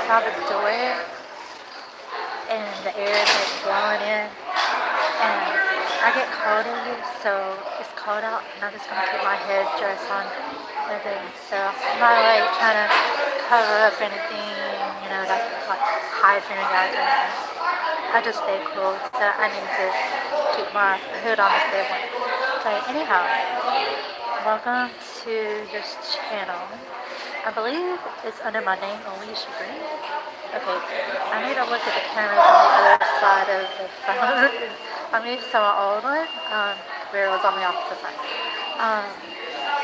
by the door, and the air is like blowing in, and I get cold in here, so it's cold out, and I'm just gonna keep my head dress on with it. So I'm not like trying to cover up anything, like hide from you guys or anything. I just stay cool, so I need to keep my hood on to stay warm. So anyhow, welcome to this channel. I believe it's under my name, Alicia Green. Okay, I need to look at the cameras on the other side of the phone. I'm used to my old one, where it was on the opposite side.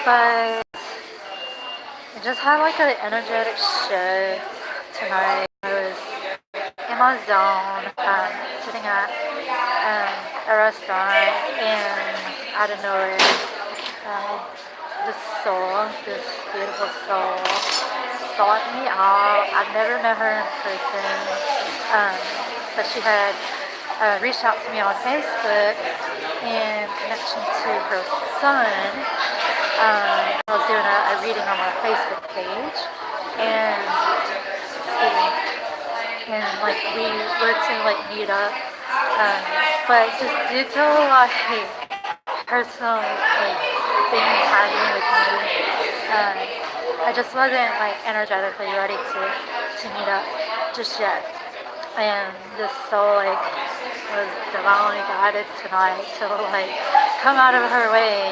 But I just had like an energetic show tonight. I was in my zone, sitting at a restaurant, and out of nowhere, this beautiful soul, sought me out. I've never met her in person, but she had reached out to me on Facebook in connection to her son. I was doing a reading on my Facebook page, and like we were to like meet up, but just due to like personal like things happening with me, I just wasn't like energetically ready to meet up just yet. And this soul like was divinely guided tonight to like come out of her way,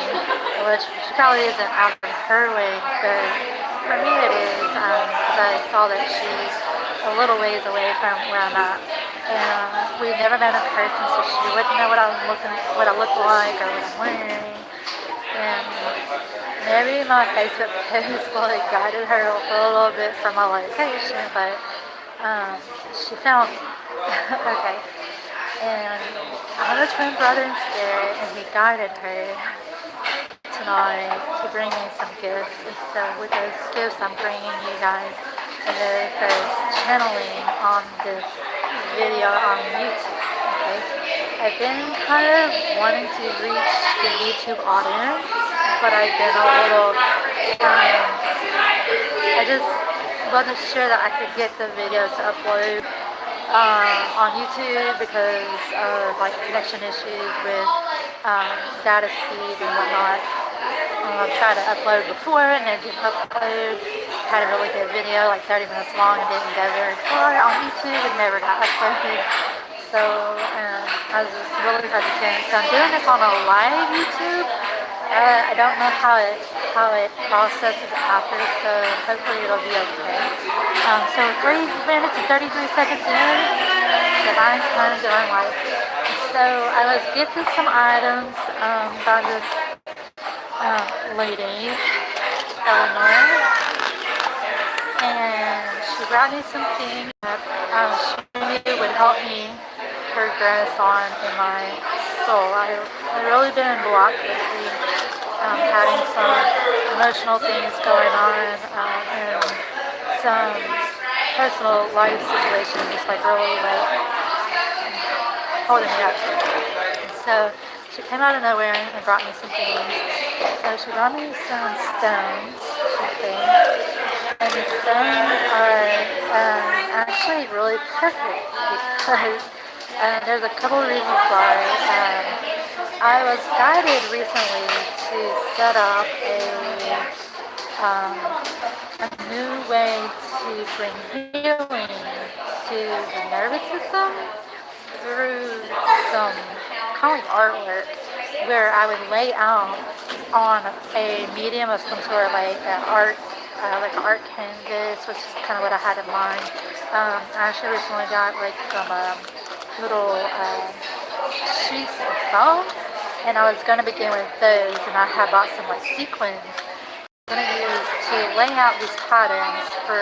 which she probably isn't out of her way, but for me it is, because I saw that she's a little ways away from where I'm at, and we've never met in person, so she wouldn't know what I look like or what I'm wearing. And maybe my Facebook post like guided her a little bit from my location, but she found me. Okay. And I have a twin brother in spirit, and he guided her tonight to bring me some gifts. And so with those gifts, I'm bringing you guys the very first channeling on this video on YouTube. Okay. I've been kind of wanting to reach the YouTube audience, but I've been a little, I just wasn't sure that I could get the videos to upload on YouTube because of like connection issues with data speed and whatnot. I've tried to upload before and it didn't upload. Had a really good video, like 30 minutes long, and didn't go very far on YouTube and never got uploaded. So I was just really hesitant. So I'm doing this on a live YouTube. I don't know how it processes after, so hopefully it'll be okay. So 3 minutes and 33 seconds in, divine time going live. So I was gifted some items by this lady, Eleanor, and she brought me some things that she knew would help me progress on in my soul. I've really been blocked lately, having some emotional things going on, and some personal life situations just like really like holding me up. And so she came out of nowhere and brought me some things. So she brought me some stones, okay, and the stones are actually really perfect because there's a couple of reasons why. I was guided recently to set up a new way to bring healing to the nervous system through some kind of artwork where I would lay out on a medium of some sort, like an art canvas, which is kind of what I had in mind. I actually recently got like some little sheets of foam, and I was going to begin with those, and I had bought some like sequins I'm going to use to lay out these patterns for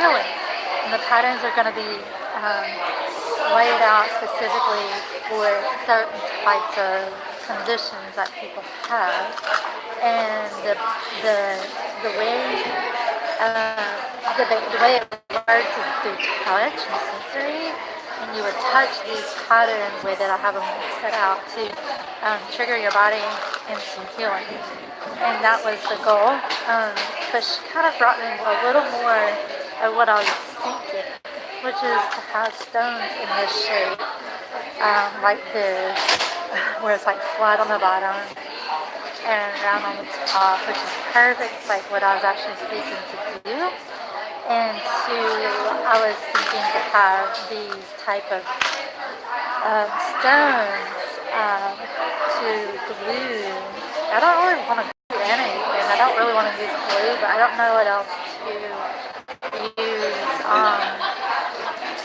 healing. And the patterns are going to be laid out specifically for certain types of conditions that people have. And the way the way it works is through touch and sensory. And you would touch these patterns the way that I have them set out to trigger your body into healing. And that was the goal. But she kind of brought me a little more what I was seeking, which is to have stones in this shape, like this, where it's like flat on the bottom and round on the top, which is perfect, like what I was actually seeking to do. And I was thinking to have these type of stones to glue. I don't really want to glue anything. I don't really want to use glue, but I don't know what else to use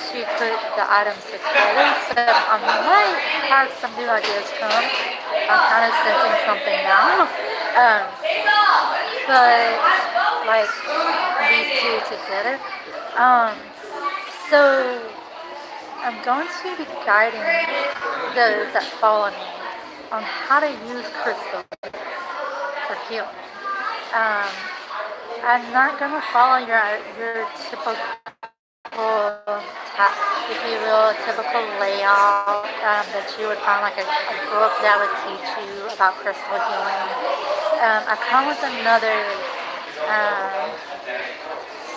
to put the items together. So I might have some new ideas come. I'm kind of sensing something now. But like these two together. So I'm going to be guiding those that follow me on how to use crystals for healing. I'm not going to follow your typical if you will, typical layout that you would find like a book that would teach you about crystal healing. I come with another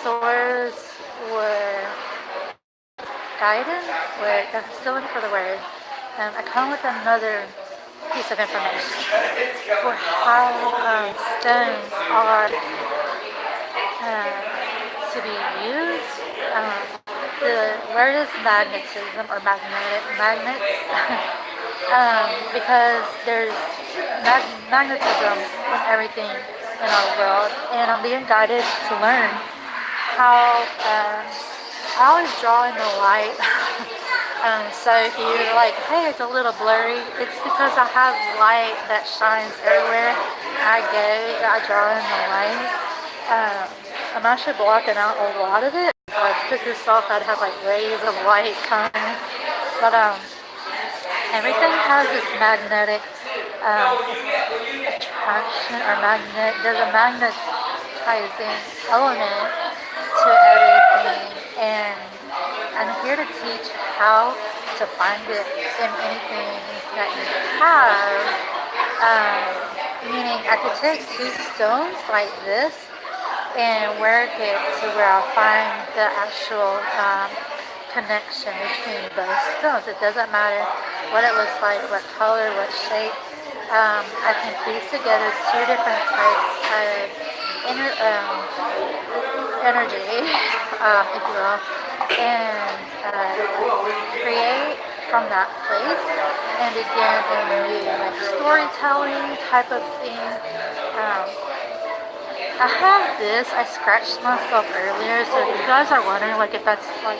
source or guidance, I'm still looking for the word. I come with another piece of information for how stones are to be used. The word is magnetism or magnets, because there's magnetism in everything in our world, and I'm being guided to learn how. I always draw in the light. So if you're like, hey, it's a little blurry, it's because I have light that shines everywhere I draw in the light. I'm actually blocking out a lot of it. If I took this off, I'd have like rays of light coming. But everything has this magnetic attraction or magnet. There's a magnetizing element to everything, and I'm here to teach how to find it in anything that you have. Meaning I could take two stones like this and work it to where I'll find the actual connection between both stones. It doesn't matter what it looks like, what color, what shape. I can piece together two different types of energy, if you will, and create from that place and begin a new like storytelling type of thing. I have this. I scratched myself earlier, so if you guys are wondering, like if that's like,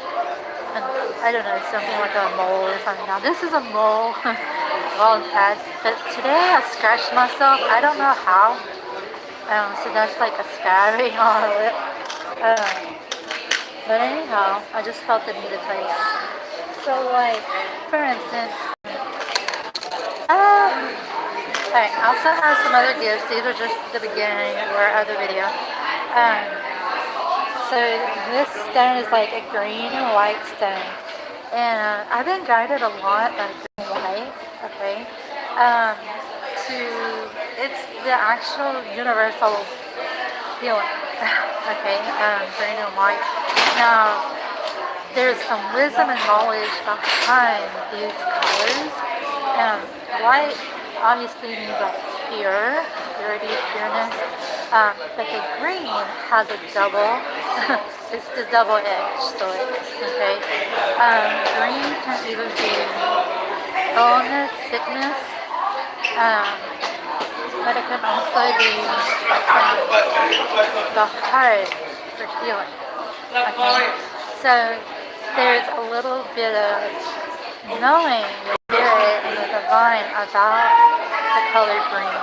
I don't know, something like a mole or something. Now this is a mole, well had, but today I scratched myself. I don't know how. So that's like a scabbing on the lip. But anyhow, I just felt the need to tell you guys. So like, for instance, alright, I also have some other gifts. These are just the beginning or other video. So this stone is like a green and white stone. And I've been guided a lot by green and white, okay? It's the actual universal healing, okay? Green and white. Now, there's some wisdom and knowledge behind these colors. White obviously means like purity, pureness. But the green has a double, it's the double edge sword, okay? Green can either be illness, sickness, but it can also be the heart for healing, okay? So there's a little bit of knowing the spirit and the divine about the color green.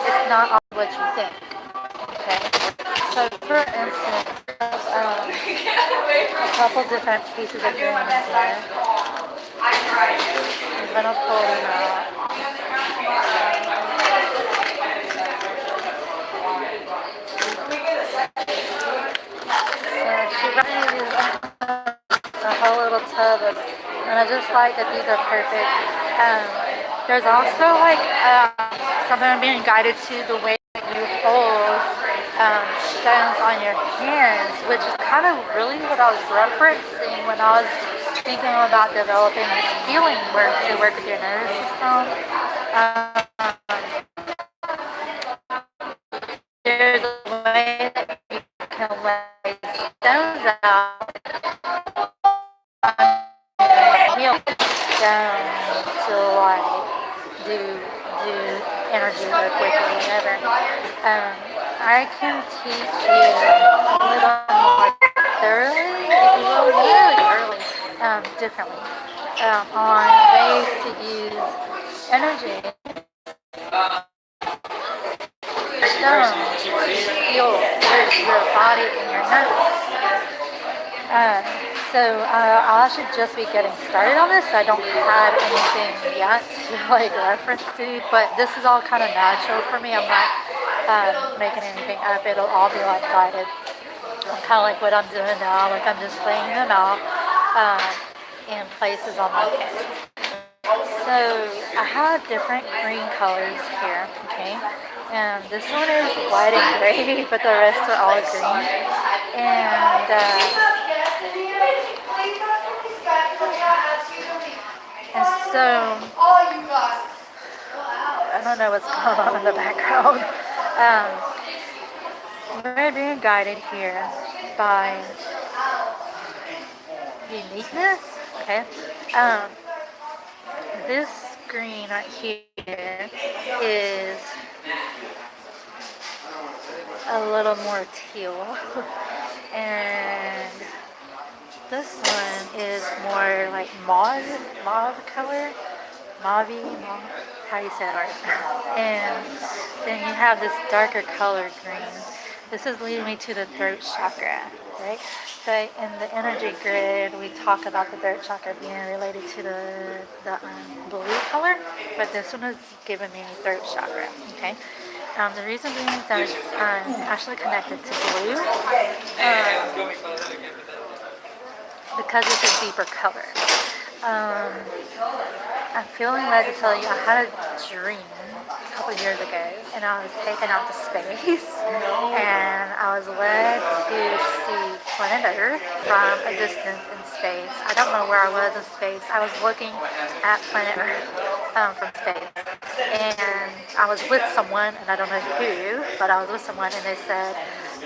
It's not all what you think. Okay, so for instance, a couple different pieces of green in here. I'm gonna pull them out. So she brought me a whole little tub of, and I just like that these are perfect. There's also like something I'm being guided to the way you hold stones on your hands, which is kind of really what I was referencing when I was thinking about developing this healing work to work with your nervous system. There's a way that you can lay stones out heal to like do energy work with or whatever. I can teach you a little more thoroughly, if you will, really early, differently, on ways to use energy stones to heal your body and your nerves. I'll actually just be getting started on this. I don't have anything yet to like reference to, but this is all kind of natural for me. I'm not making anything up. It'll all be like guided. Kind of like what I'm doing now. Like I'm just laying them out in places on my page. So I have different green colors here. Okay. And this one is white and gray, but the rest are all green. And so I don't know what's going on in the background. We're being guided here by uniqueness. Okay. This green right here is a little more teal, and this one is more like mauve color, mauve, how do you say it right? And then you have this darker color green. This is leading me to the throat chakra, right? So in the energy grid, we talk about the throat chakra being related to the blue color, but this one is giving me throat chakra, okay? The reason being is that it's actually connected to blue because it's a deeper color. I'm feeling led to tell you I had a dream a couple of years ago, and I was taken out to space, and I was led to see planet Earth from a distance in space. I don't know where I was in space. I was looking at planet Earth from space, and I was with someone, and I don't know who, but I was with someone, and they said,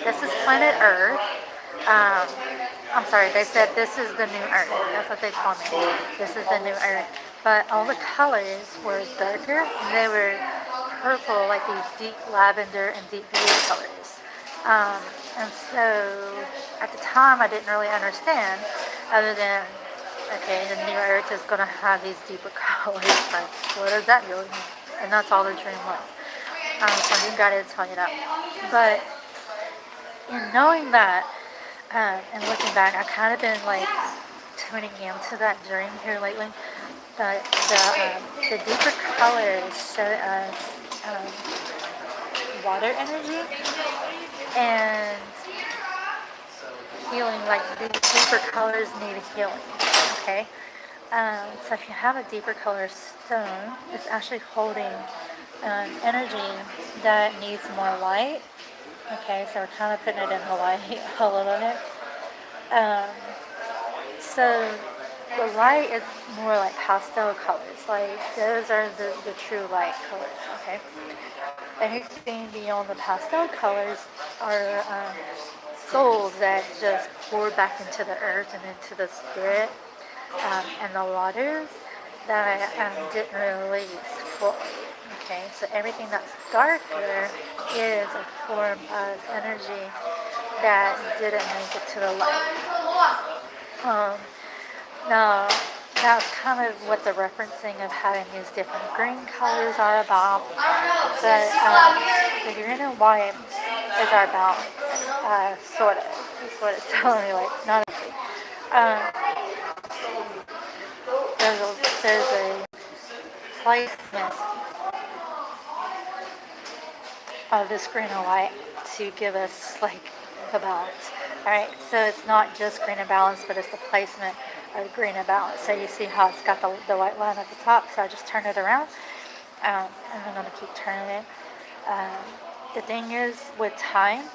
"This is planet Earth." I'm sorry, they said this is the new Earth. That's what they told me. This is the new Earth. But all the colors were darker, and they were purple, like these deep lavender and deep blue colors. And so at the time I didn't really understand, other than, okay, the new Earth is going to have these deeper colors, but what does that really mean? And that's all the dream was. So I'm guided to tell you that. But in knowing that, and looking back, I've kind of been like tuning into that dream here lately. But the deeper colors show us water energy and healing. Like the deeper colors need healing. Okay. So if you have a deeper color stone, it's actually holding energy that needs more light. Okay, so we're kind of putting it in the light a little bit. So the light is more like pastel colors. Like those are the true light colors. Okay. Anything beyond the pastel colors are souls that just pour back into the earth and into the spirit, and the waters that didn't release fully. Okay, so everything that's darker is a form of energy that didn't make it to the light. Now, that's kind of what the referencing of having these different green colors are about. But the green and white is our balance, sort of. Is what it's telling me, like, not there's a placement of this green and white to give us like the balance. Alright, so it's not just green and balance, but it's the placement of green and balance. So you see how it's got the white line at the top, so I just turn it around, and I'm going to keep turning it. The thing is, with time,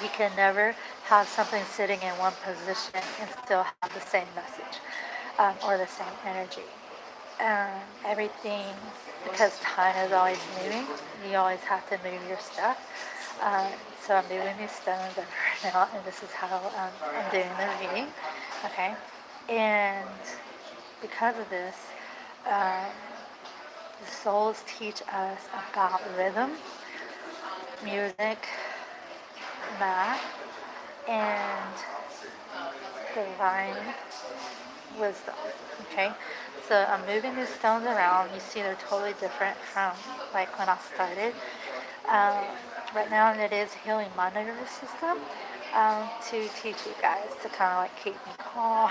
You can never have something sitting in one position and still have the same message or the same energy. Everything, because time is always moving, you always have to move your stuff. So I'm moving these stones over now, and this is how I'm doing the reading. Okay, and because of this, um, the souls teach us about rhythm, music, math, and divine wisdom. Okay, so I'm moving these stones around. You see, they're totally different from like when I started. Um, right now, it is healing my nervous system to teach you guys to kind of like keep me calm.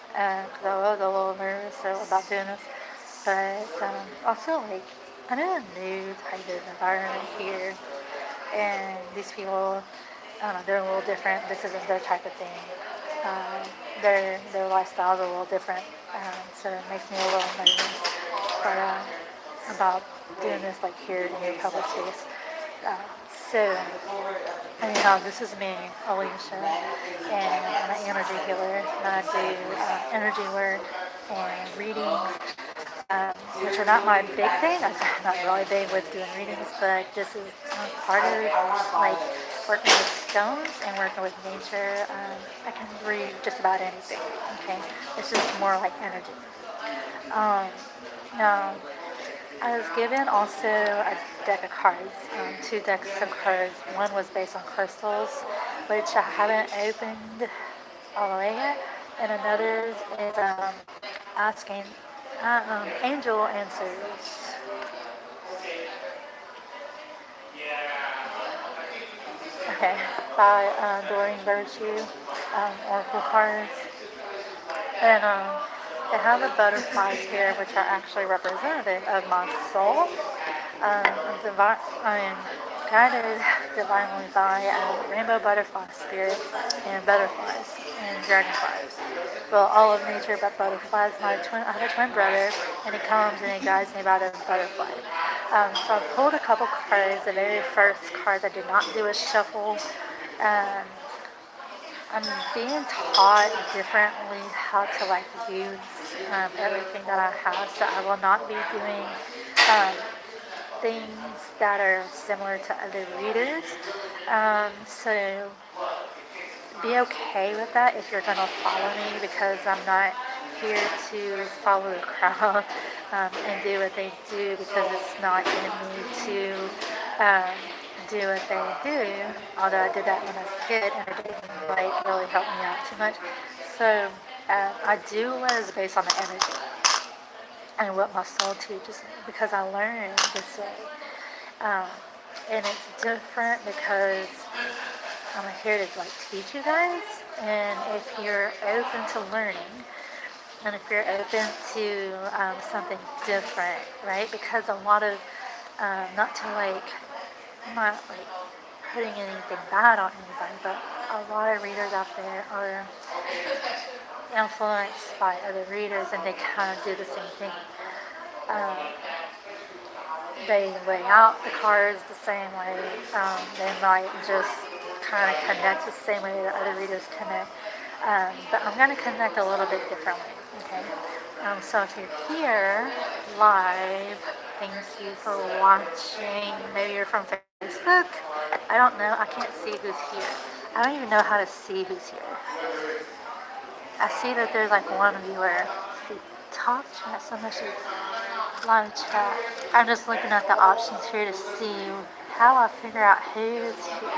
Because I was a little nervous about doing this, but also like I'm in a new type of environment here, and these people, I don't know, they're a little different. This isn't their type of thing. Um, their lifestyles are a little different, so it makes me a little nervous. But about doing this like here in your public space. Uh, so anyhow, this is me, Alicia, and I'm an energy healer, and I do energy work and readings, which are not my big thing. I'm not really big with doing readings, but this is part of like working with stones and working with nature. I can read just about anything. Okay, it's just more like energy. Um, now, I was given also a deck of cards, two decks of cards. One was based on crystals, which I haven't opened all the way yet, and another is asking angel answers. Okay, by Doreen Virtue, Oracle cards. And they have the butterflies here, which are actually representative of my soul. I am guided divinely by rainbow butterfly spirits and butterflies and dragonflies. Well, all of nature but butterflies. I have a twin brother, and he comes and he guides me by the butterfly. So I pulled a couple cards. The very first cards I did not do a shuffle. Um, I'm being taught differently how to like use everything that I have, so I will not be doing um, things that are similar to other readers. So be okay with that if you're gonna follow me, because I'm not here to follow the crowd and do what they do, because it's not in me to um, do what they do. Although I did that when I was a kid, and it didn't like really help me out too much. So I do what is based on the energy and what my soul teaches me, because I learned this way. Um, and it's different because I'm here to like teach you guys, and if you're open to learning, and if you're open to something different, right? Because a lot of not to like, I'm not like putting anything bad on anybody, but a lot of readers out there are influenced by other readers, and they kind of do the same thing. Um, they lay out the cards the same way. They might just kind of connect the same way that other readers connect. But I'm going to connect a little bit differently. Okay. So if you're here live, thank you for watching. Maybe you're from Facebook. I don't know. I can't see who's here. I don't even know how to see who's here. I see that there's like one viewer. Top chat, so much live chat. I'm just looking at the options here to see how I figure out who's here.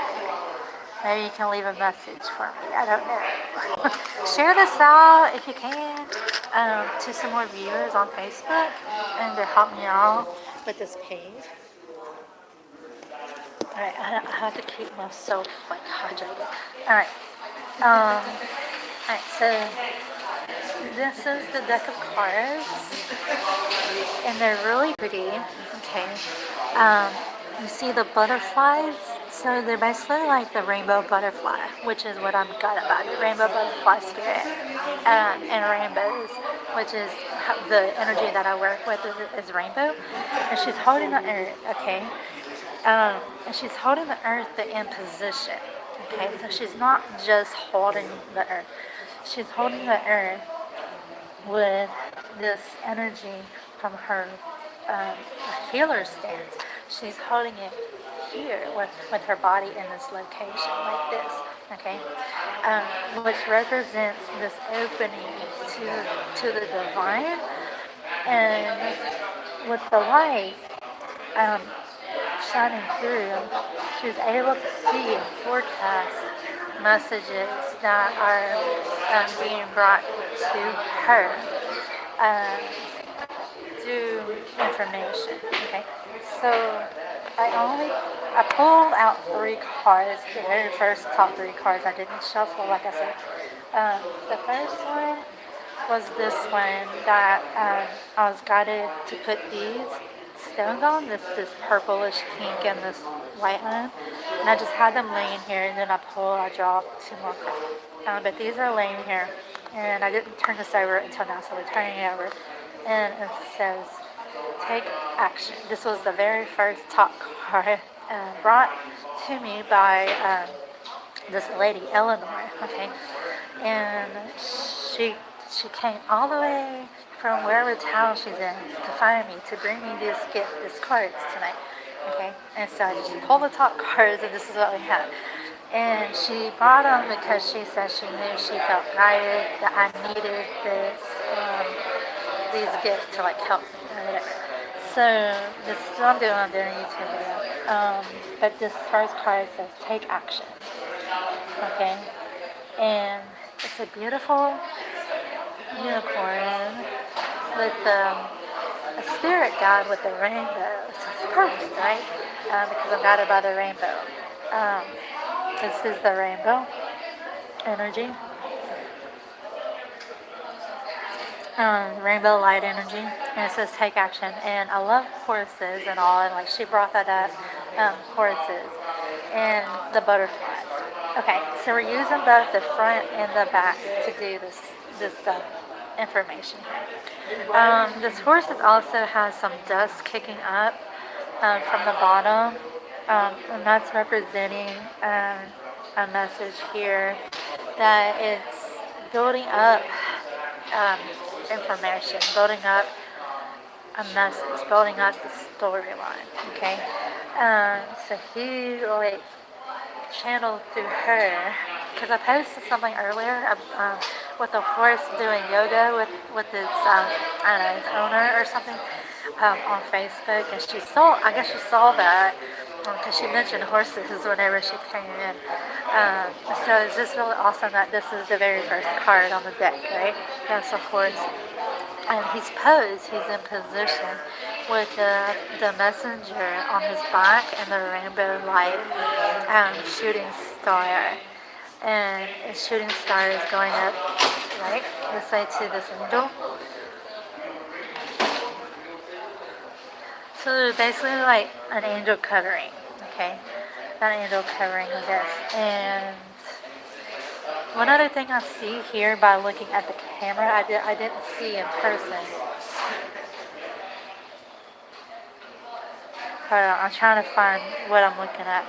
Maybe you can leave a message for me. I don't know. Share this out if you can to some more viewers on Facebook, and to help me out with this page. Alright, I have to keep myself like hydrated. Alright. Alright, so this is the deck of cards, and they're really pretty. Okay. You see the butterflies? So they're basically like the rainbow butterfly, which is what I'm got about it. Rainbow butterfly spirit and rainbows, which is the energy that I work with is rainbow. And she's holding the earth, okay? And she's holding the earth in position, Okay, so she's not just holding the earth. She's holding the earth with this energy from her healer stance. She's holding it here with her body in this location like this, okay, which represents this opening to the divine, and with the light um, shining through, she's able to see and forecast messages that are being brought to her um, through information. Okay, so I pulled out 3 cards. The very first top 3 cards. I didn't shuffle, like I said. The first one was this one that I was guided to put these stones on, this purplish pink and this white one, and I just had them laying here, and then I draw 2 more cards. But these are laying here, and I didn't turn this over until now, so we're turning it over, and it says, take action. This was the very first top card brought to me by this lady, Eleanor, okay, and she came all the way from wherever town she's in to find me, to bring me this gift, this cards tonight, okay, and so I just pulled the top cards, and this is what we had, and she brought them because she said she knew, she felt guided, that I needed these gifts to like help me or whatever. So this is what I'm doing a YouTube video. But this first card says take action. Okay. And it's a beautiful unicorn with a spirit guide with the rainbow. So it's perfect, right? Because I'm guided by the rainbow. This is the rainbow energy. Rainbow light energy, and it says take action. And I love horses and all, and like she brought that up, horses and the butterflies. Okay, so we're using both the front and the back to do this information here. This horse also has some dust kicking up from the bottom, and that's representing a message here that it's building up information, building up a message, building up the storyline. Okay, so he like channeled through her, because I posted something earlier with a horse doing yoga with its I don't know, its owner or something on Facebook, and I guess she saw that because she mentioned horses whenever she came in. So it's just really awesome that this is the very first card on the deck, right? That's a horse. And he's posed, he's in position with the messenger on his back and the rainbow light shooting star. And a shooting star is going up, right, this way to this angel. So there's basically like an angel covering, okay? An angel covering this. And one other thing I see here by looking at the camera, I didn't see in person. Hold on, I'm trying to find what I'm looking at.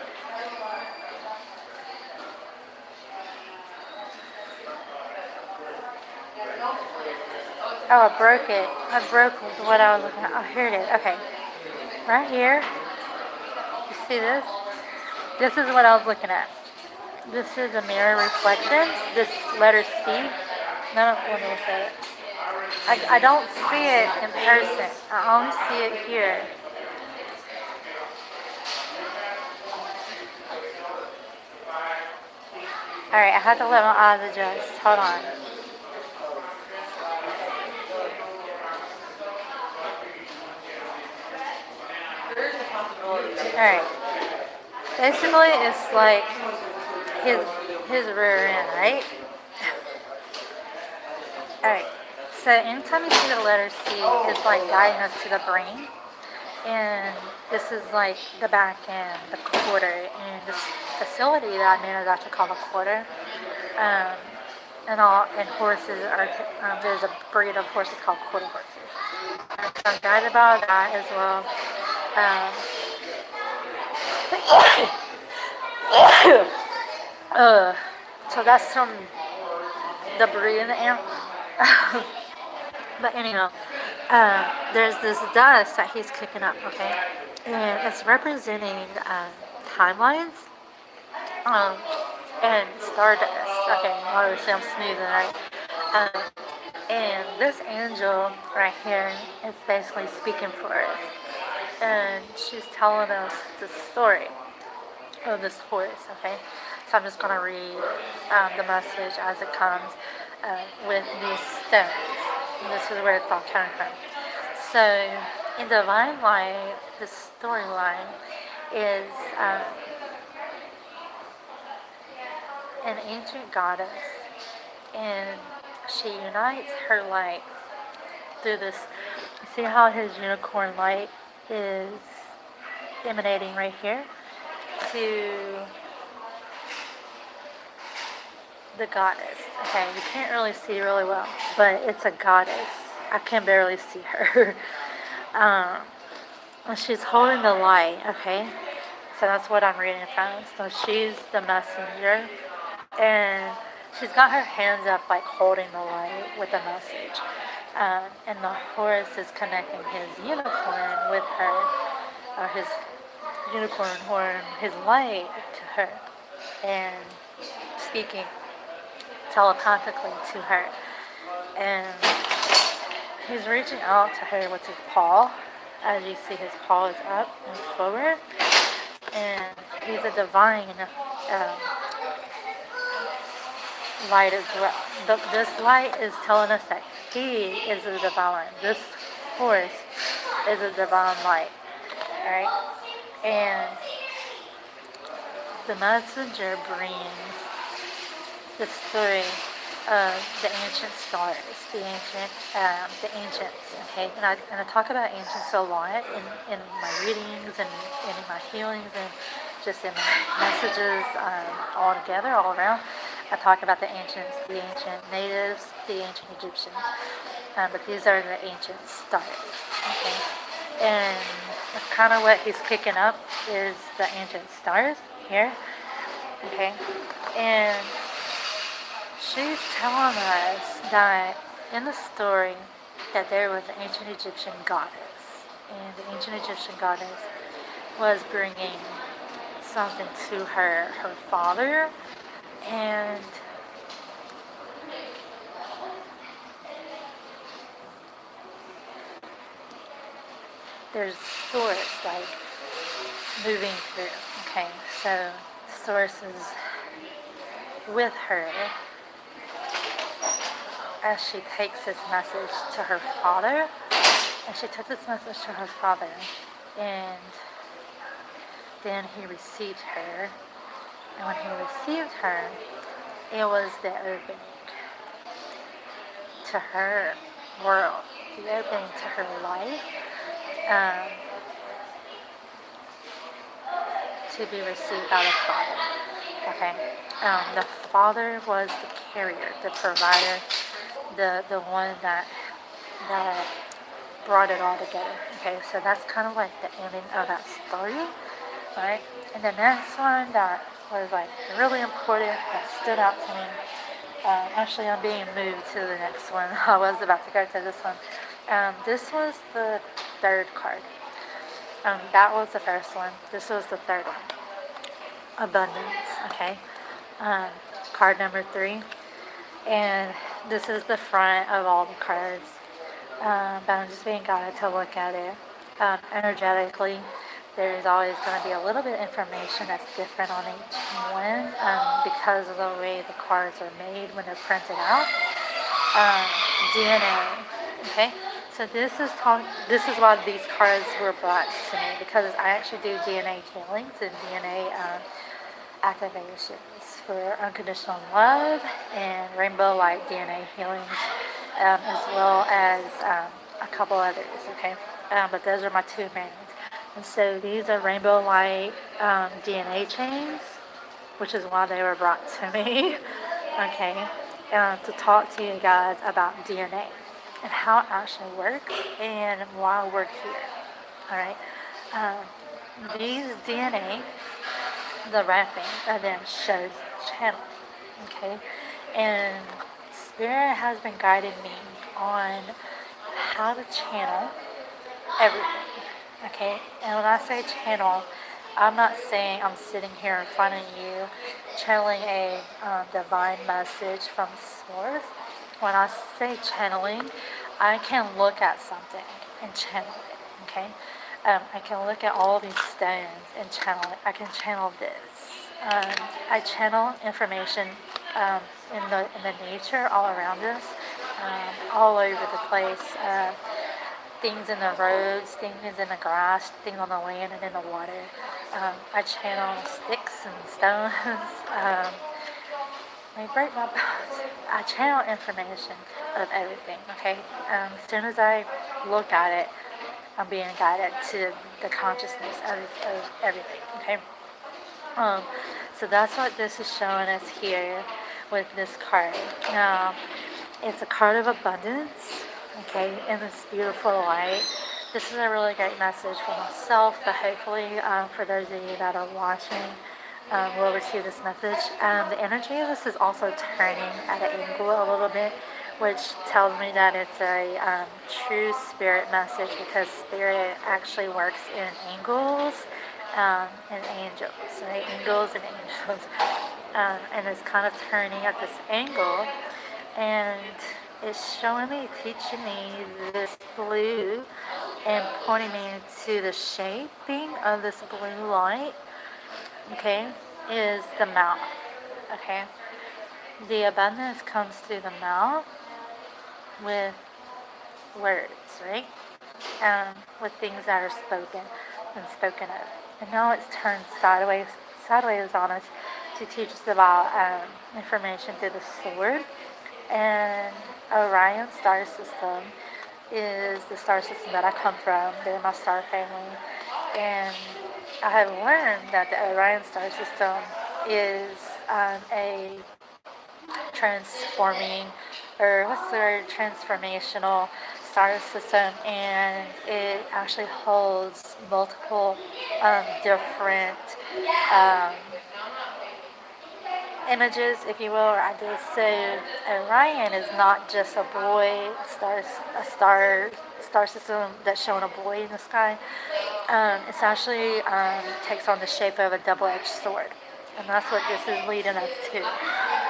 Oh, I broke it. I broke what I was looking at. Oh, here it is. Okay. Right here. You see this? This is what I was looking at. This is a mirror reflection. This letter C. No, let me say it. I don't see it in person. I only see it here. Alright, I have to let my eyes adjust. Hold on. Alright. Basically, it's like his rear end, right? Alright. So anytime you see the letter C, it's like guiding us to the brain. And this is like the back end, the quarter. And this facility that I'm in is actually called a quarter. And horses are, there's a breed of horses called quarter horses. So I'm guided by that as well. Uh, so that's from the breathing air. But anyhow, there's this dust that he's kicking up, okay? And it's representing timelines um, and stardust. Okay, obviously I'm sneezing, right? Um, and this angel right here is basically speaking for us. And she's telling us the story of this horse, okay? So I'm just going to read the message as it comes with these stems. And this is where it's all coming from. So, in Divine Light, the storyline is an ancient goddess, and she unites her light through this. See how his unicorn light is emanating right here to the goddess. Okay, you can't really see really well, but it's a goddess. I can barely see her. And she's holding the light, okay? So that's what I'm reading from. So she's the messenger, and she's got her hands up, like holding the light with the message. And the horse is connecting his unicorn with her, or his unicorn horn, his light to her, and speaking telepathically to her. And he's reaching out to her with his paw. As you see, his paw is up and forward. And he's a divine light as well. This light is telling us that he is a divine. This horse is a divine light. Alright? And the messenger brings the story of the ancient stars, the ancients, okay? And I talk about ancients a lot in my readings and in my healings and just in my messages all together, all around. I talk about the ancients, the ancient natives, the ancient Egyptians, but these are the ancient stars, okay? And that's kind of what he's kicking up is the ancient stars here, okay? And she's telling us that in the story that there was an ancient Egyptian goddess, and the ancient Egyptian goddess was bringing something to her father, and there's source like moving through. Okay, so source is with her as she takes this message to her father, and she took this message to her father, and then he received her, and when he received her, it was the opening to her world, the opening to her life, to be received by the Father. Okay, the Father was the carrier, the provider, the one that brought it all together. Okay, so that's kind of like the ending of that story, right? And the next one that was like really important that stood out to me. Actually, I'm being moved to the next one. I was about to go to this one. This was the third card. That was the first one. This was the third one. Abundance. Okay. Card number 3. And this is the front of all the cards. But I'm just being guided to look at it energetically. There's always going to be a little bit of information that's different on each one because of the way the cards are made when they're printed out. DNA. Okay, so this is why these cards were brought to me, because I actually do DNA healings and DNA activations for unconditional love and rainbow light DNA healings, as well as a couple others. Okay, but those are my 2 mains. And so these are rainbow light DNA chains, which is why they were brought to me, okay, to talk to you guys about DNA and how it actually works and why we're here, all right? These DNA the wrapping, and then shows channel. Okay, and Spirit has been guiding me on how to channel everything. Okay, and when I say channel, I'm not saying I'm sitting here in front of you channeling a divine message from source. When I say channeling, I can look at something and channel it. Okay, I can look at all these stones and channel it. I can channel this. I channel information in the nature all around us, all over the place. Things in the roads, things in the grass, things on the land and in the water. I channel sticks and stones. They break my bones. I channel information of everything. Okay. As soon as I look at it, I'm being guided to the consciousness of everything. Okay. Um, so that's what this is showing us here with this card. Now, it's a card of abundance, okay, in this beautiful light. This is a really great message for myself, but hopefully for those of you that are watching will receive this message. The energy of this is also turning at an angle a little bit, which tells me that it's a true spirit message, because spirit actually works in angles and angels, right? Angles and angels. And it's kind of turning at this angle, and it's showing me, teaching me this blue and pointing me to the shaping of this blue light, okay, is the mouth, okay? The abundance comes through the mouth with words, right? With things that are spoken and spoken of. And now it's turned sideways on us to teach us about information through the sword. And Orion star system is the star system that I come from. They're my star family. And I have learned that the Orion star system is a transforming, or what's the word, transformational star system, and it actually holds multiple different um, images, if you will, or ideas. So Orion is not just a boy star system that's showing a boy in the sky. It's actually takes on the shape of a double-edged sword, and that's what this is leading us to.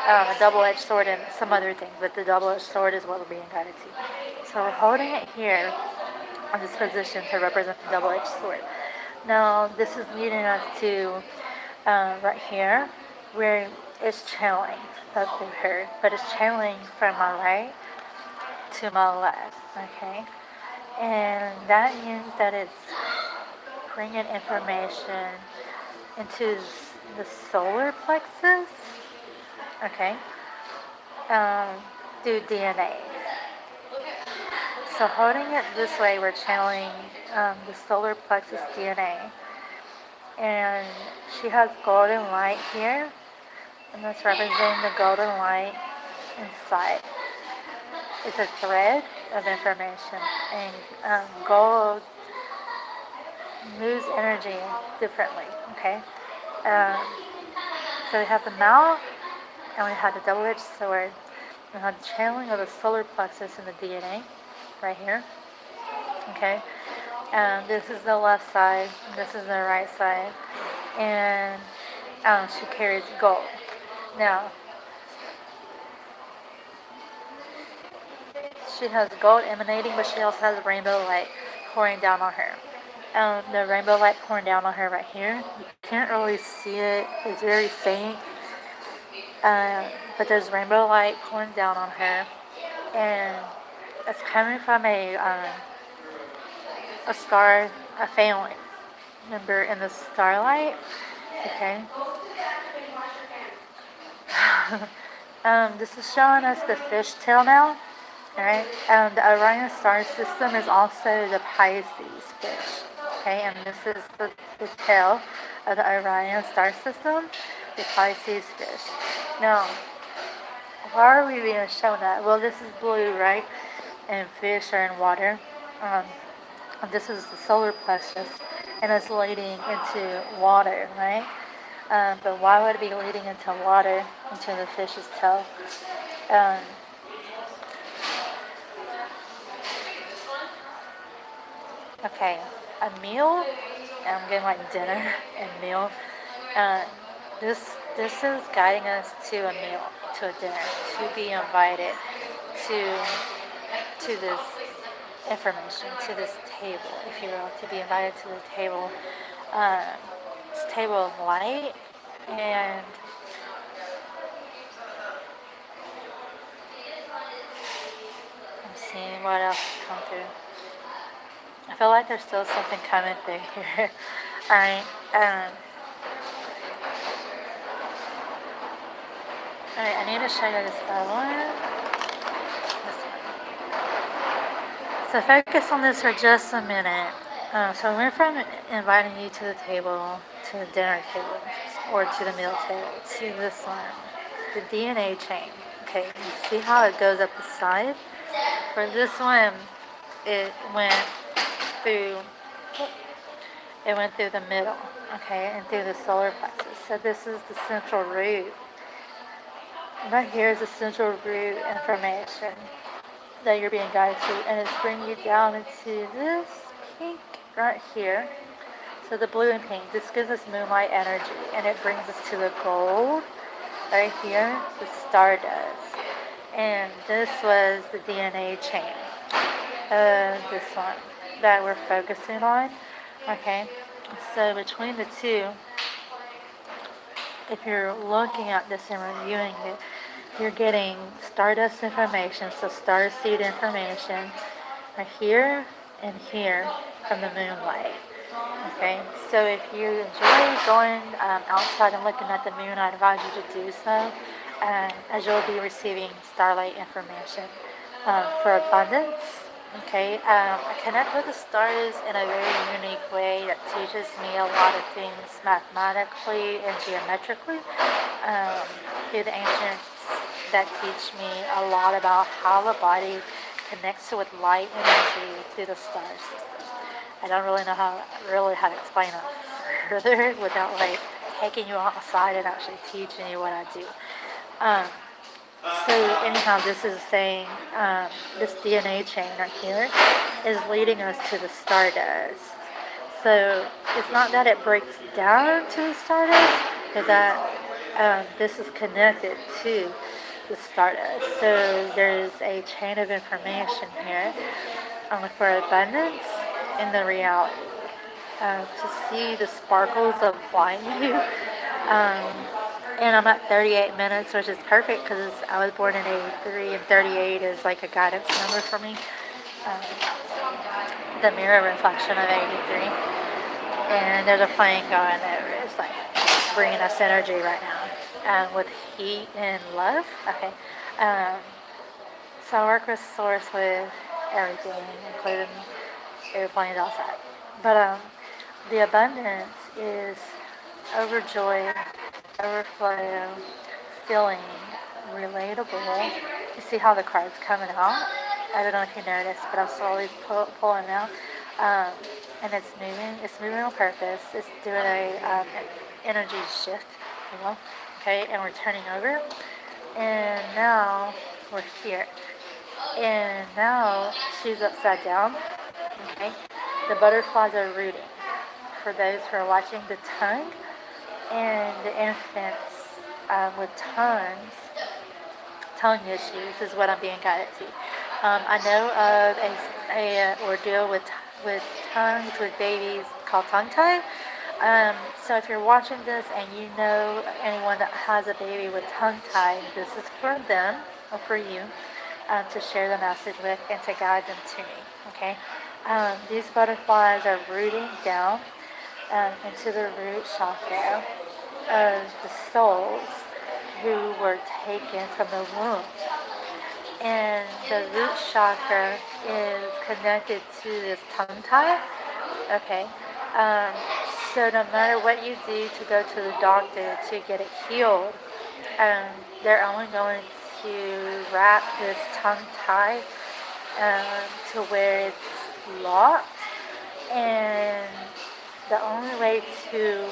A double-edged sword and some other things, but the double-edged sword is what we're being guided to. So we're holding it here on this position to represent the double-edged sword. Now this is leading us to right here, where it's channeling up through her, but it's channeling from my right to my left, okay? And that means that it's bringing information into the solar plexus, okay, through DNA. So holding it this way, we're channeling the solar plexus DNA. And she has golden light here, and that's representing the golden light inside. It's a thread of information, and gold moves energy differently, okay? So we have the mouth, and we have the double-edged sword. We have the channeling of the solar plexus in the DNA, right here, okay? This is the left side, and this is the right side, and she carries gold. Now, she has gold emanating, but she also has rainbow light pouring down on her. The rainbow light pouring down on her right here. You can't really see it. It's very faint. But there's rainbow light pouring down on her. And it's coming from a star, a family member in the starlight. Okay. This is showing us the fishtail now. Alright, the Orion star system is also the Pisces fish. Okay, and this is the tail of the Orion star system, the Pisces fish. Now, why are we being shown that? Well, this is blue, right? And fish are in water. This is the solar plexus, and it's leading into water, right? But why would it be leading into water, into the fish's tail? Um, okay, a meal. I'm getting like dinner and meal. Uh, this is guiding us to a meal, to a dinner, to be invited to this information, to this table, if you will, to be invited to the table, um, this table of light, and I'm seeing what else has come through. I feel like there's still something coming through here. All right. All right. I need to show you this other one. So focus on this for just a minute. So we went from inviting you to the table, to the dinner table, or to the meal table, to this one, the DNA chain. Okay, you see how it goes up the side? For this one, it went through the middle, okay, and through the solar plexus. So this is the central root. Right here is the central root information that you're being guided to, and it's bringing you down into this pink right here. So the blue and pink, this gives us moonlight energy, and it brings us to the gold right here, the stardust. And this was the DNA chain, this one that we're focusing on. Okay, so between the two, if you're looking at this and reviewing it, you're getting stardust information, so star seed information, right here and here from the moonlight. Okay, so if you enjoy going outside and looking at the moon, I advise you to do so, as you'll be receiving starlight information for abundance. Okay, I connect with the stars in a very unique way that teaches me a lot of things mathematically and geometrically through the ancients that teach me a lot about how the body connects with light energy through the star system. I don't really know how to explain it further without like taking you outside and actually teaching you what I do. Um, so anyhow, this is saying this DNA chain right here is leading us to the stardust. So it's not that it breaks down to the stardust, but that this is connected to the stardust. So there's a chain of information here for abundance in the reality. To see the sparkles of light. And I'm at 38 minutes, which is perfect because I was born in 83, and 38 is like a guidance number for me. The mirror reflection of 83. And there's a plane going over. It's like bringing us energy right now with heat and love. Okay. So I work with Source with everything, including airplanes outside. But the abundance is overjoyed, overflow, feeling, relatable. You see how the card's coming out? I don't know if you noticed, but I'm slowly pulling out. And it's moving. It's moving on purpose. It's doing an energy shift, you know? Okay, and we're turning over. And now we're here. And now she's upside down. Okay, the butterflies are rooting. For those who are watching, the tongue and the infants with tongue issues is what I'm being guided to. I know of a ordeal with tongues with babies called tongue tie. So if you're watching this and you know anyone that has a baby with tongue tie, this is for them or for you to share the message with and to guide them to me. Okay, these butterflies are rooting down into the root chakra of the souls who were taken from the womb. And the root chakra is connected to this tongue tie. Okay. So no matter what you do to go to the doctor to get it healed, they're only going to wrap this tongue tie to where it's locked. And the only way to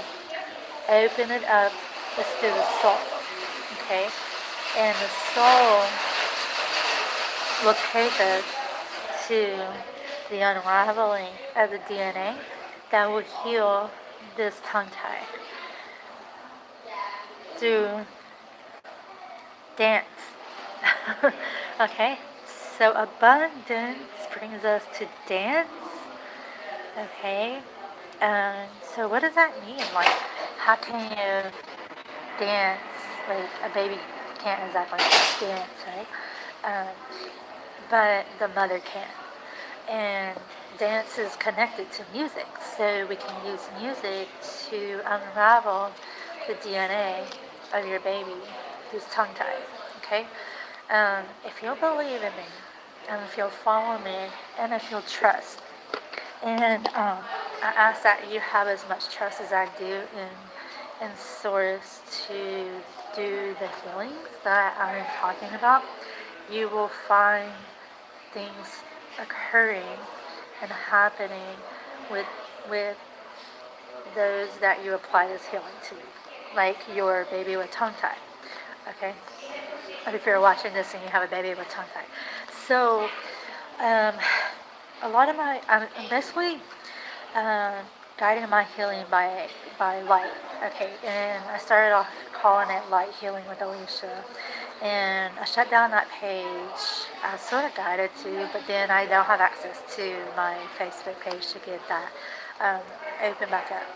open it up is through the soul, okay? And the soul will take us to the unraveling of the DNA that will heal this tongue tie through dance. Okay, so abundance brings us to dance. Okay, so what does that mean? Like, how can you dance? Like, a baby can't exactly dance, right? But the mother can. And dance is connected to music, so we can use music to unravel the DNA of your baby who's tongue-tied, okay? If you'll believe in me, and if you'll follow me, and if you'll trust, and I ask that you have as much trust as I do in Source to do the healings that I'm talking about, you will find things occurring and happening with those that you apply this healing to, like your baby with tongue tie, okay? But if you're watching this and you have a baby with tongue tie, so a lot of I'm basically guiding my healing by light, okay? And I started off calling it Light Healing with Alicia, and I shut down that page. I was sort of guided to, but then I don't have access to my Facebook page to get that open back up.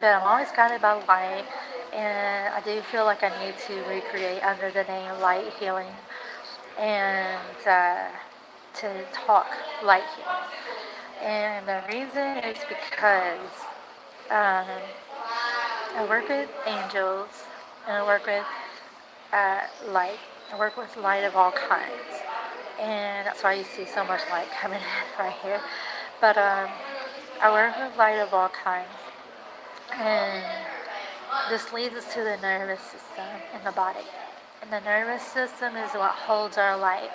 But I'm always guided by light, and I do feel like I need to recreate under the name Light Healing, and to talk light healing. And the reason is because I work with angels, and I work with light. I work with light of all kinds, and that's why you see so much light coming in right here. But I work with light of all kinds, and this leads us to the nervous system in the body. And the nervous system is what holds our light.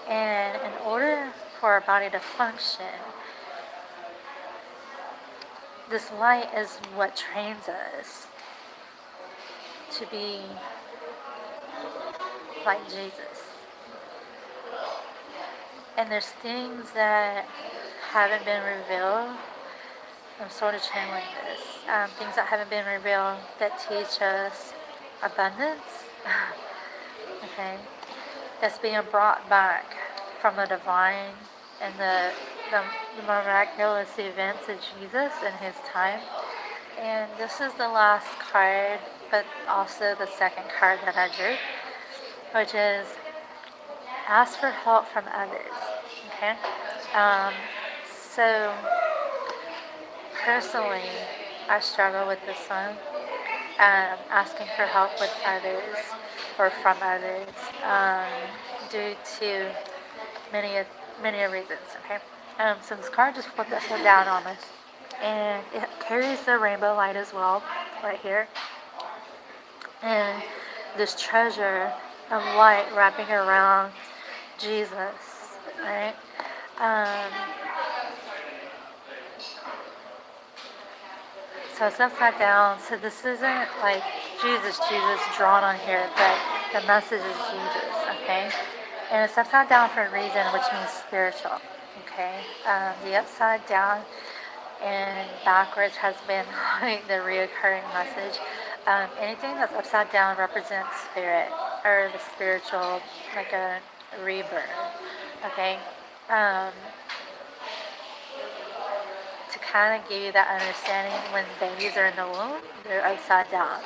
And in order for our body to function, this light is what trains us to be like Jesus. And there's things that haven't been revealed. I'm sort of channeling this. Things that haven't been revealed that teach us abundance. Okay, that's being brought back from the divine and the miraculous events of Jesus in his time. And this is the last card, but also the second card that I drew, which is ask for help from others. Okay, so personally, I struggle with this one, asking for help with others or from others, due to many reasons. Okay, so this card just flipped upside down on us, and it carries the rainbow light as well, right here, and this treasure of light wrapping around Jesus, right? So it's upside down. So this isn't like Jesus drawn on here, but the message is Jesus, okay? And it's upside down for a reason, which means spiritual, okay? The upside down and backwards has been like the reoccurring message. Anything that's upside down represents spirit or the spiritual, like a rebirth, okay? To kind of give you that understanding, when babies are in the womb, they're upside down.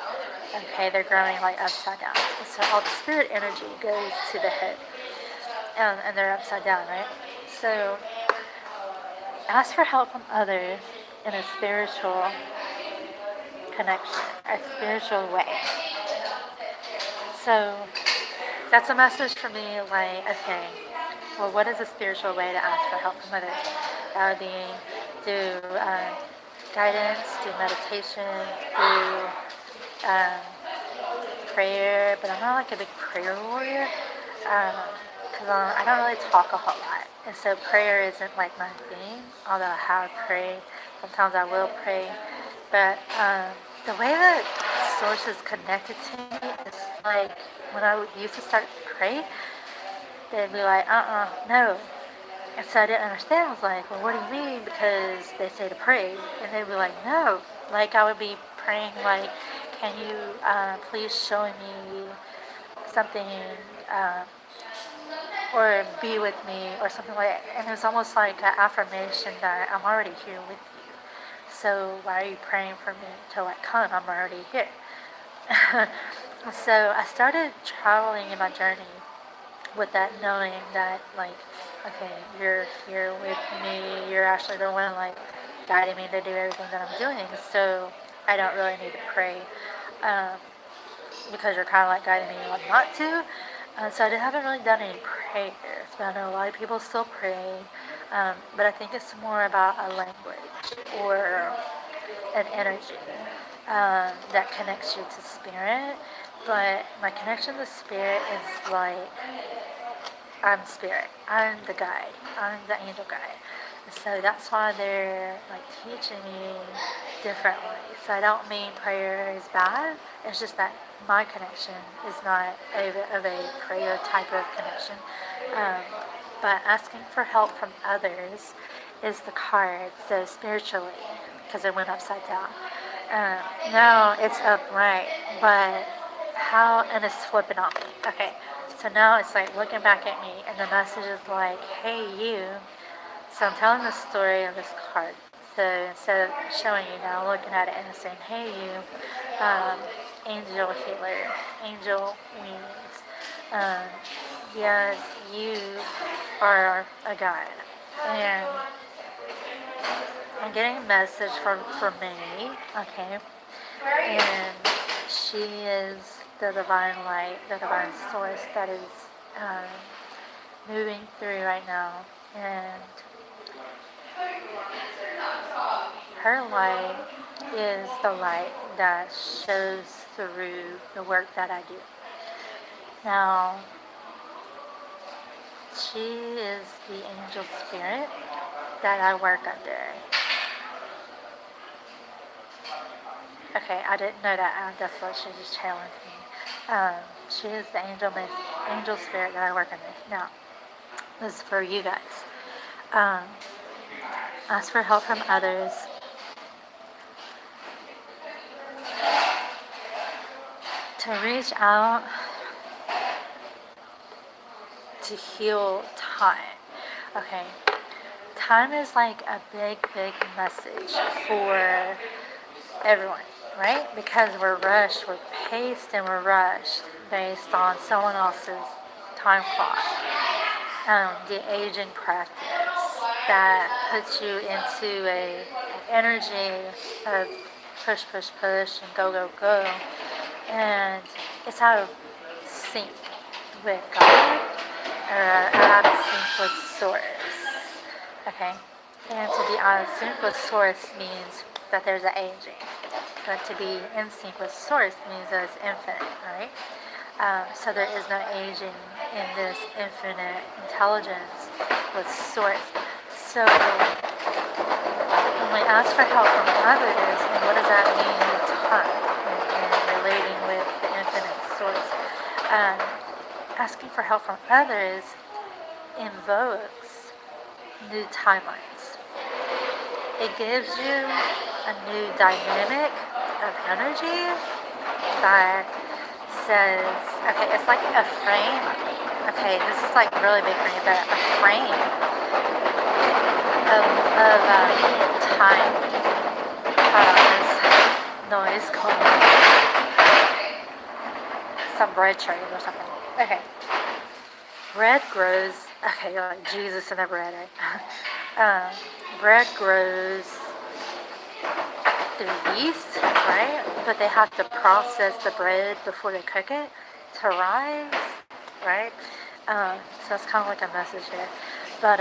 Okay, they're growing like upside down. So all the spirit energy goes to the head, and they're upside down, right? So ask for help from others in a spiritual connection, a spiritual way. So that's a message for me, like, okay, well, what is a spiritual way to ask for help from others? That would be through guidance, through meditation, through prayer, but I'm not like a big prayer warrior, because I don't really talk a whole lot, and so prayer isn't like my thing, although I have prayed. Sometimes I will pray, but the way that source is connected to me is like when I used to start to pray, they'd be like, no. And so I didn't understand. I was like, well, what do you mean? Because they say to pray. And they'd be like, no. Like I would be praying like, can you please show me something uh, or be with me or something like that. And it was almost like an affirmation that I'm already here with you. So why are you praying for me till I come? I'm already here. So I started traveling in my journey with that knowing that like, okay, you're here with me. You're actually the one like guiding me to do everything that I'm doing. So I don't really need to pray because you're kind of like guiding me what not to. So I haven't really done any prayers, but I know a lot of people still pray. But I think it's more about a language or an energy that connects you to spirit. But my connection to spirit is like, I'm spirit. I'm the guide. I'm the angel guide. So that's why they're like teaching me differently. So I don't mean prayer is bad. It's just that my connection is not of a prayer type of connection. But asking for help from others is the card. So spiritually, because it went upside down. Now it's upright, but how, and it's flipping on me. Okay, so now it's like looking back at me, and the message is like, hey, you. So I'm telling the story of this card. So instead of showing you now, I'm looking at it and saying, hey, you, angel healer, angel means, yes, you are a guide. And I'm getting a message from me, okay? And she is the divine light, the divine source that is moving through right now. And her light is the light that shows through the work that I do. Now, she is the angel spirit that I work under. Okay, I didn't know that. That's what she just challenged me. She is the angel spirit that I work under. Now, this is for you guys. Ask for help from others. To reach out to heal time. Okay, time is like a big message for everyone, right? Because we're rushed, we're paced, and we're rushed based on someone else's time clock. The aging practice that puts you into an energy of push, and go. And it's out of sync with God or out of sync with Source. Okay? And to be out of sync with Source means that there's an aging. But to be in sync with Source means that it's infinite, right? So there is no aging in this infinite intelligence with Source. So when we ask for help from others, and what does that mean with time and relating with the infinite Source? Asking for help from others invokes new timelines. It gives you a new dynamic of energy that says, okay, it's like a frame. Okay, this is like really big for me, but a frame of time. This noise called some bread trade or something. Okay. Bread grows, okay, like Jesus in the bread, right? Bread grows through yeast, right? But they have to process the bread before they cook it to rise, right? So that's kind of like a message here. But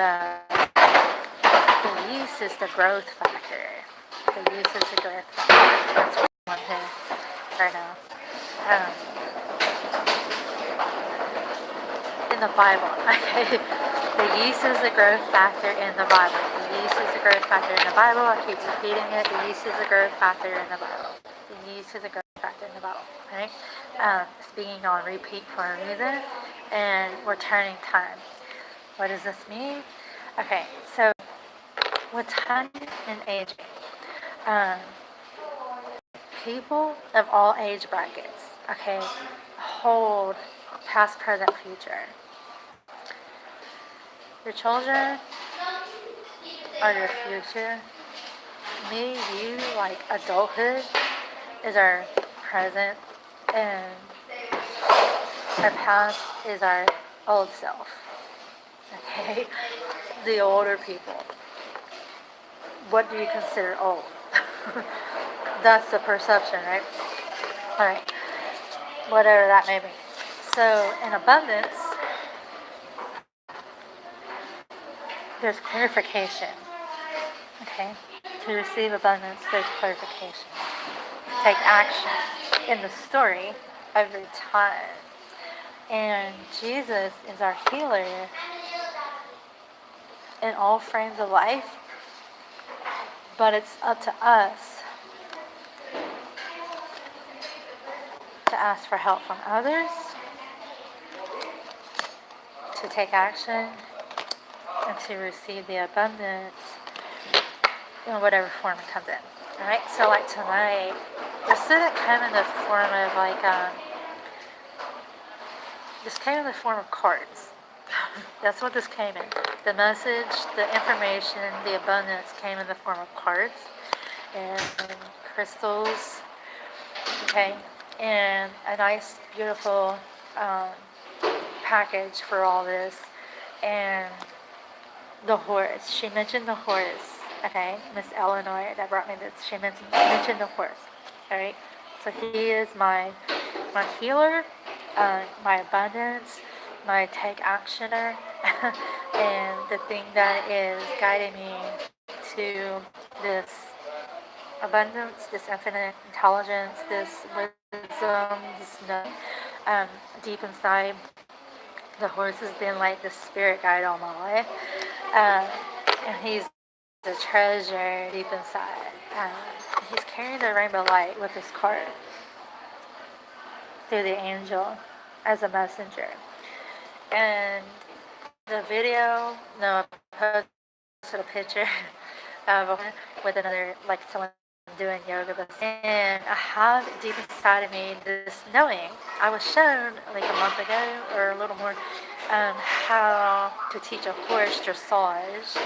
the yeast is the growth factor. The yeast is the growth factor. That's what I want here right now. In the Bible, okay? The yeast is the growth factor in the Bible. The yeast is the growth factor in the Bible. I keep repeating it. The yeast is the growth factor in the Bible. The used as a growth factor in the Bible, right? It's being on repeat for a reason, and we're turning time. What does this mean? Okay, so with time and aging, um, people of all age brackets, okay, hold past, present, future. Your children are your future. Me, you, like adulthood is our present, and our past is our old self. Okay? The older people. What do you consider old? That's the perception, right? Alright. Whatever that may be. So, in abundance, there's clarification. Okay? To receive abundance, there's clarification. Take action in the story every time. And Jesus is our healer in all frames of life, but it's up to us to ask for help from others, to take action, and to receive the abundance in whatever form it comes in. Alright, so like tonight, this didn't come in the form of like, this came in the form of cards. That's what this came in. The message, the information, the abundance came in the form of cards and crystals, okay, and a nice, beautiful package for all this, and the horse. She mentioned the horse, okay, Miss Eleanor that brought me this. She mentioned the horse, all right. So he is my healer, my abundance, my take actioner, and the thing that is guiding me to this abundance, this infinite intelligence, this wisdom, this knowing, deep inside. The horse has been like the spirit guide all my life, and he's the treasure deep inside. He's carrying the rainbow light with his card through the angel as a messenger. And the video, no, I posted a picture of a woman with another, like someone doing yoga, and I have deep inside of me this knowing. I was shown like a month ago or a little more how to teach a horse dressage.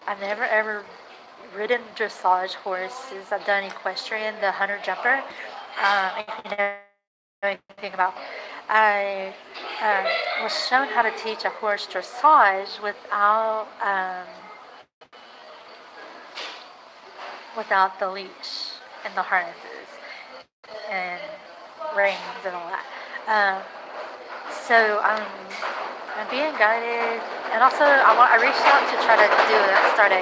I've never ever ridden dressage horses. I've done equestrian, the hunter jumper. If you know anything about, I was shown how to teach a horse dressage without the leash and the harnesses and reins and all that. So I'm being guided, and also I reached out to try to start a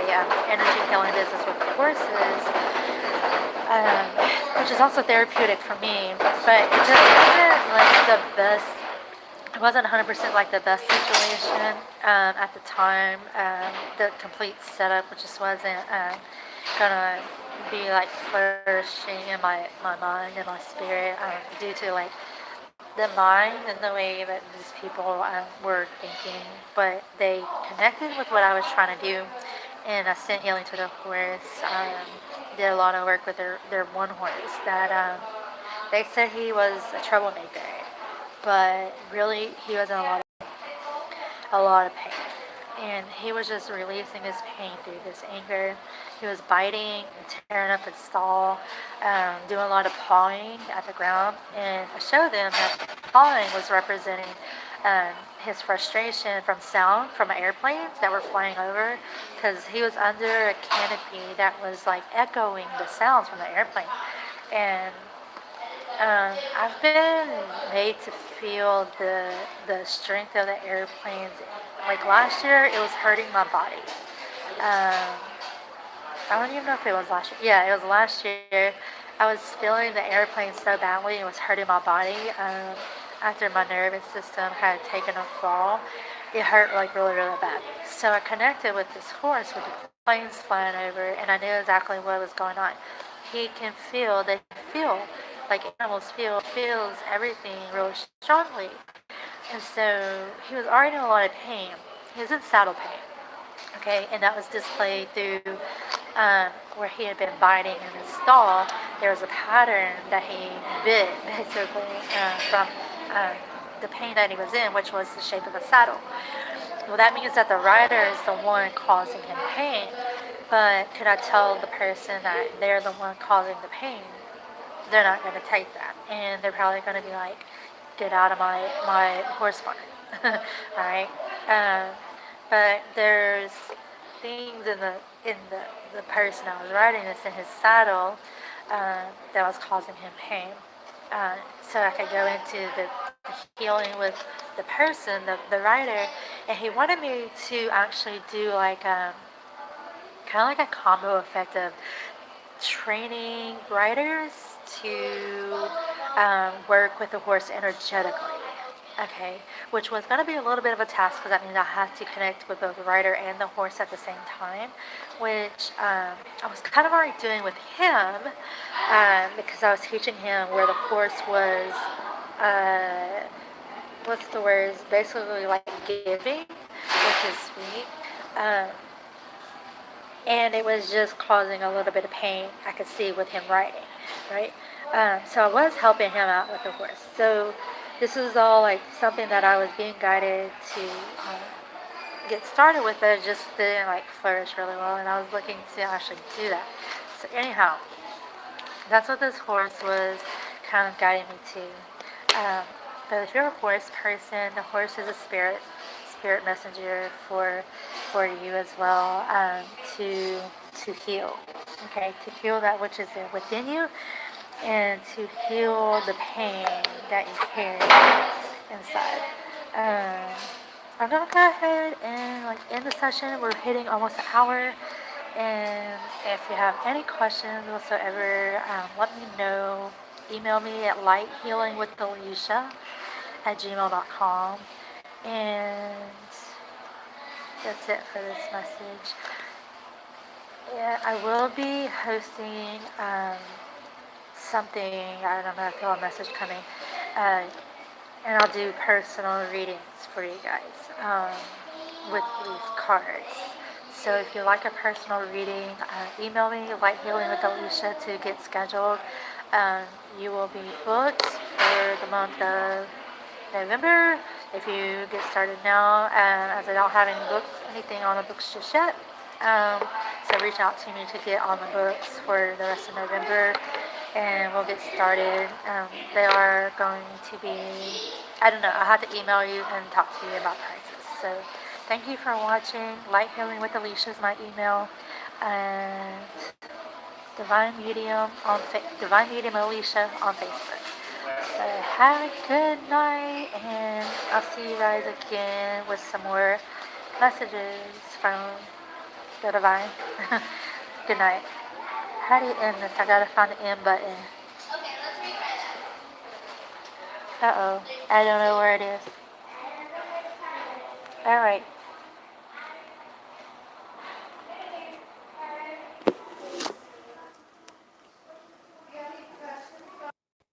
energy healing business with horses, which is also therapeutic for me. But it just wasn't like the best. It wasn't 100% like the best situation at the time. The complete setup, which just wasn't gonna be like flourishing in my mind and my spirit due to like the mind and the way that these people were thinking, but they connected with what I was trying to do, and I sent healing to the horse. Did a lot of work with their one horse that they said he was a troublemaker, but really he was in a lot of pain, and he was just releasing his pain through this anger. He was biting and tearing up his stall, doing a lot of pawing at the ground, and I showed them that pawing was representing his frustration from sound from airplanes that were flying over, because he was under a canopy that was like echoing the sounds from the airplane. And I've been made to feel the strength of the airplanes. Like last year, it was hurting my body. I don't even know if it was last year. Yeah, it was last year. I was feeling the airplane so badly, it was hurting my body. After my nervous system had taken a fall, it hurt like really, really bad. So I connected with this horse with the planes flying over, and I knew exactly what was going on. he can feel, they feel, like animals feels everything really strongly. And so he was already in a lot of pain. He was in saddle pain. Okay, and that was displayed through where he had been biting in his stall. There was a pattern that he bit basically from uh, the pain that he was in, which was the shape of a saddle. Well, that means that the rider is the one causing him pain. But could I tell the person that they're the one causing the pain? They're not going to take that, and they're probably going to be like, "Get out of my horse barn," all right? Um, but there's things in the person that was riding this in his saddle that was causing him pain. So I could go into the healing with the person, the rider, and he wanted me to actually do like kind of like a combo effect of training riders to work with the horse energetically. Okay, which was going to be a little bit of a task because that means I had to connect with both the rider and the horse at the same time, which I was kind of already doing with him because I was teaching him where the horse was, uh, what's the word, basically like giving with his feet. And it was just causing a little bit of pain I could see with him riding, right? So I was helping him out with the horse. So this was all like something that I was being guided to get started with, but it just didn't like flourish really well, and I was looking to actually do that. So anyhow, that's what this horse was kind of guiding me to. But if you're a horse person, the horse is a spirit messenger for you as well, to heal. Okay, to heal that which is within you, and to heal the pain that you carry inside. Um, I'm gonna go ahead and like end the session. We're hitting almost an hour. And if you have any questions whatsoever, let me know. Email me at lighthealingwithalicia@gmail.com. And that's it for this message. Yeah, I will be hosting something. I don't know if you'll have a message coming. Uh, and I'll do personal readings for you guys with these cards. So if you like a personal reading, email me, lighthealingwithalicia, to get scheduled. You will be booked for the month of November if you get started now, as I don't have anything on the books just yet. So reach out to me to get on the books for the rest of November, and we'll get started. They are going to be, I don't know, I have to email you and talk to you about prices. So thank you for watching. Light Healing with Alicia is my email, and Divine Medium Alicia on Facebook. So have a good night, and I'll see you guys again with some more messages from the Divine. Good night. How do you end this? I gotta find the end button. Uh-oh. I don't know where it is. Alright.